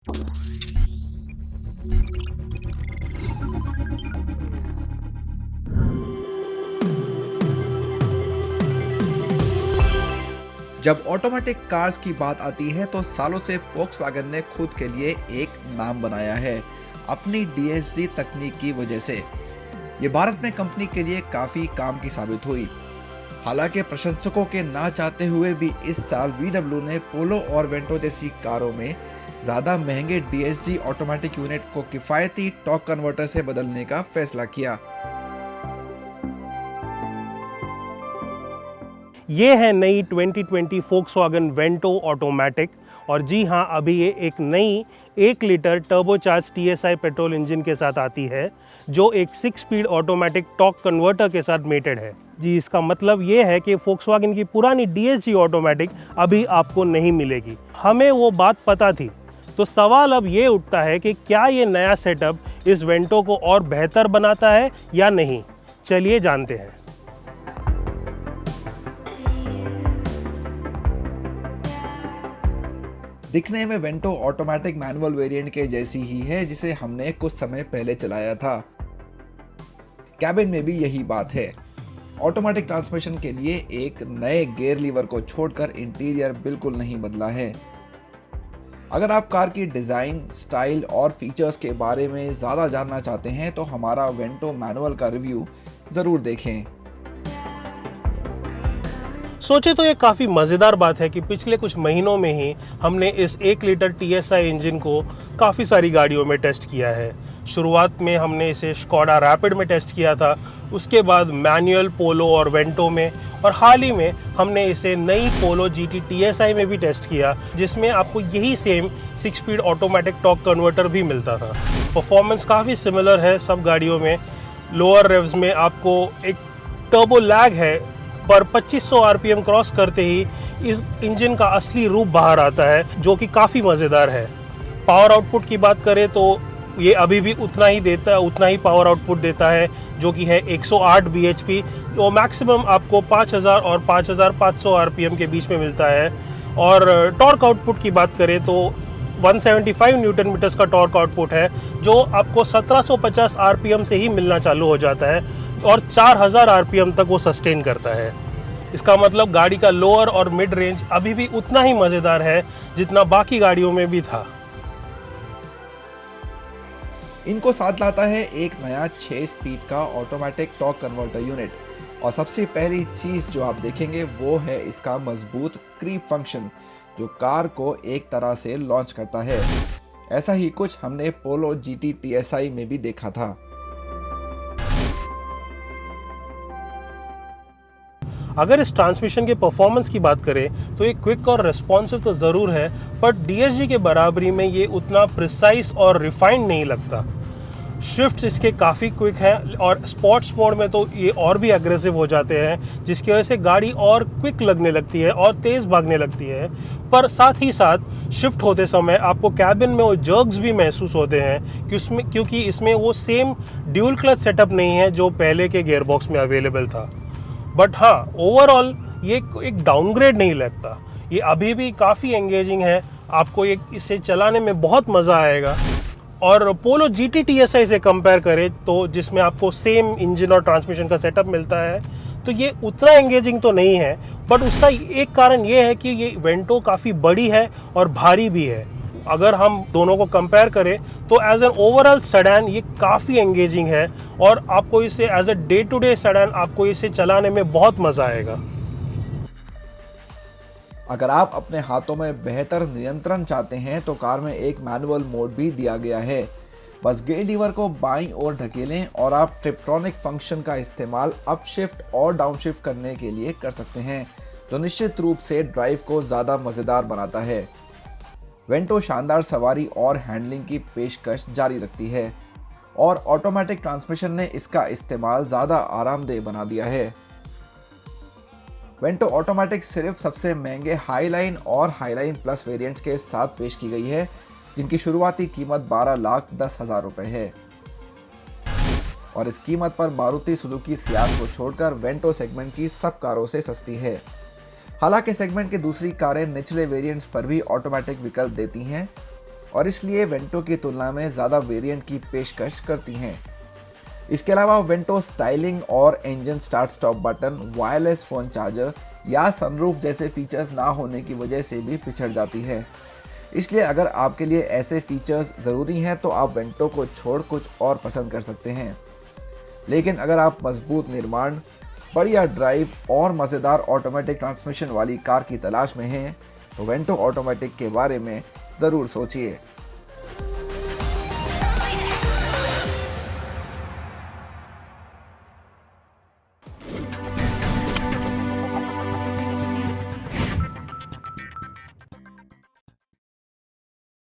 जब automatic cars की बात आती है तो सालों से फोक्सवैगन ने खुद के लिए एक नाम बनाया है अपनी DSG तकनीक की वजह से। ये भारत में कंपनी के लिए काफी काम की साबित हुई। हालांकि प्रशंसकों के ना चाहते हुए भी इस साल VW ने पोलो और वेंटो जैसी कारों में ज्यादा महंगे DSG ऑटोमेटिक यूनिट को किफायती टॉर्क कन्वर्टर से बदलने का फैसला किया। ये है नई 2020 Volkswagen वेंटो ऑटोमेटिक। और जी हाँ, अभी ये एक नई 1 litre turbocharge TSI petrol engine के साथ आती है, जो एक 6 स्पीड ऑटोमेटिक टॉर्क कन्वर्टर के साथ मेटेड है। जी, इसका मतलब ये है कि Volkswagen की पुरानी DSG ऑटोमेटिक अभी आपको नहीं मिलेगी। हमें वो बात पता थी, तो सवाल अब ये उठता है कि क्या ये नया सेटअप इस वेंटो को और बेहतर बनाता है या नहीं। चलिए जानते हैं। दिखने में वेंटो ऑटोमेटिक मैनुअल वेरिएंट के जैसी ही है जिसे हमने कुछ समय पहले चलाया था। कैबिन में भी यही बात है। ऑटोमेटिक ट्रांसमिशन के लिए एक नए गियर लीवर को छोड़कर इंटीरियर बिल्कुल नहीं बदला है। अगर आप कार की डिजाइन, स्टाइल और फीचर्स के बारे में ज्यादा जानना चाहते हैं तो हमारा वेंटो मैनुअल का रिव्यू जरूर देखें। सोचे तो ये काफ़ी मज़ेदार बात है कि पिछले कुछ महीनों में ही हमने इस 1 लीटर TSI इंजन को काफ़ी सारी गाड़ियों में टेस्ट किया है। शुरुआत में हमने इसे स्कोडा रैपिड में टेस्ट किया था, उसके बाद मैनुअल पोलो और वेंटो में, और हाल ही में हमने इसे नई पोलो GT TSI में भी टेस्ट किया, जिसमें आपको यही same 6 speed automatic torque converter भी मिलता था। परफॉर्मेंस काफ़ी सिमिलर है सब गाड़ियों में। लोअर रेव्स में आपको एक टर्बो लैग है, पर 2500 RPM क्रॉस करते ही इस इंजन का असली रूप बाहर आता है, जो कि काफ़ी मज़ेदार है। पावर आउटपुट की बात करें तो ये अभी भी उतना ही पावर आउटपुट देता है, जो कि है 108 bhp। तो मैक्सिमम आपको 5000 और 5500 RPM के बीच में मिलता है। और टॉर्क आउटपुट की बात करें तो 175 न्यूटन मीटर्स का टॉर्क आउटपुट है, जो आपको 1750 RPM से ही मिलना चालू हो जाता है और 4000 RPM तक वो सस्टेन करता है। इसका मतलब गाड़ी का लोअर और मिड रेंज अभी भी उतना ही मज़ेदार है जितना बाकी गाड़ियों में भी था। इनको साथ लाता है एक नया 6 स्पीड का ऑटोमेटिक टॉर्क कन्वर्टर यूनिट, और सबसे पहली चीज जो आप देखेंगे वो है इसका मजबूत क्रीप फंक्शन, जो कार को एक तरह से लॉन्च करता है। ऐसा ही कुछ हमने पोलो GT TSI में भी देखा था। अगर इस ट्रांसमिशन के परफॉर्मेंस की बात करें तो ये क्विक और रिस्पॉन्सिव तो ज़रूर है, बट DSG के बराबरी में ये उतना प्रिसाइज और रिफाइंड नहीं लगता। शिफ्ट इसके काफ़ी क्विक है, और स्पोर्ट्स मोड में तो ये और भी एग्रेसिव हो जाते हैं, जिसकी वजह से गाड़ी और क्विक लगने लगती है और तेज़ भागने लगती है। पर साथ ही साथ शिफ्ट होते समय आपको कैबिन में वो जर्क्स भी महसूस होते हैं, क्योंकि इसमें वो सेम ड्यूल क्लच सेटअप नहीं है जो पहले के गियरबॉक्स में अवेलेबल था। बट हाँ, ओवरऑल ये एक डाउनग्रेड नहीं लगता। ये अभी भी काफ़ी एंगेजिंग है, आपको इसे चलाने में बहुत मज़ा आएगा। और पोलो GT TSI से कंपेयर करें तो जिसमें आपको सेम इंजन और ट्रांसमिशन का सेटअप मिलता है, तो ये उतना एंगेजिंग तो नहीं है। बट उसका एक कारण ये है कि ये वेंटो काफ़ी बड़ी है और भारी भी है। अगर हम दोनों को कंपेयर करें तो एज एन ओवरऑल सेडान ये काफ़ी एंगेजिंग है, और आपको इसे as a day to day sedan आपको इसे चलाने में बहुत मज़ा आएगा। अगर आप अपने हाथों में बेहतर नियंत्रण चाहते हैं तो कार में एक मैनुअल मोड भी दिया गया है। बस गियर लीवर को बाईं ओर ढकेलें और आप ट्रिप्ट्रॉनिक फंक्शन का इस्तेमाल अप शिफ्ट और डाउन शिफ्ट करने के लिए कर सकते हैं, जो निश्चित रूप से ड्राइव को ज़्यादा मज़ेदार बनाता है। वेंटो शानदार सवारी और हैंडलिंग की पेशकश जारी रखती है, और ऑटोमेटिक ट्रांसमिशन ने इसका इस्तेमाल ज़्यादा आरामदेह बना दिया है। वेंटो ऑटोमेटिक सिर्फ सबसे महंगे हाईलाइन और हाईलाइन प्लस वेरिएंट्स के साथ पेश की गई है, जिनकी शुरुआती कीमत 12,10,000 रुपए है, और इस कीमत पर मारुति सुजुकी सियाज को छोड़कर वेंटो सेगमेंट की सब कारों से सस्ती है। हालांकि सेगमेंट की दूसरी कारें निचले वेरिएंट्स पर भी ऑटोमेटिक विकल्प देती हैं, और इसलिए वेंटो की तुलना में ज़्यादा वेरिएंट की पेशकश करती हैं। इसके अलावा वेंटो स्टाइलिंग और engine start stop button, wireless phone charger या सनरूफ जैसे फीचर्स ना होने की वजह से भी पिछड़ जाती है। इसलिए अगर आपके लिए ऐसे फीचर्स ज़रूरी हैं तो आप वेंटो को छोड़ कुछ और पसंद कर सकते हैं। लेकिन अगर आप मजबूत निर्माण, बढ़िया ड्राइव और मज़ेदार ऑटोमेटिक ट्रांसमिशन वाली कार की तलाश में हैं तो वेंटो ऑटोमेटिक के बारे में ज़रूर सोचिए।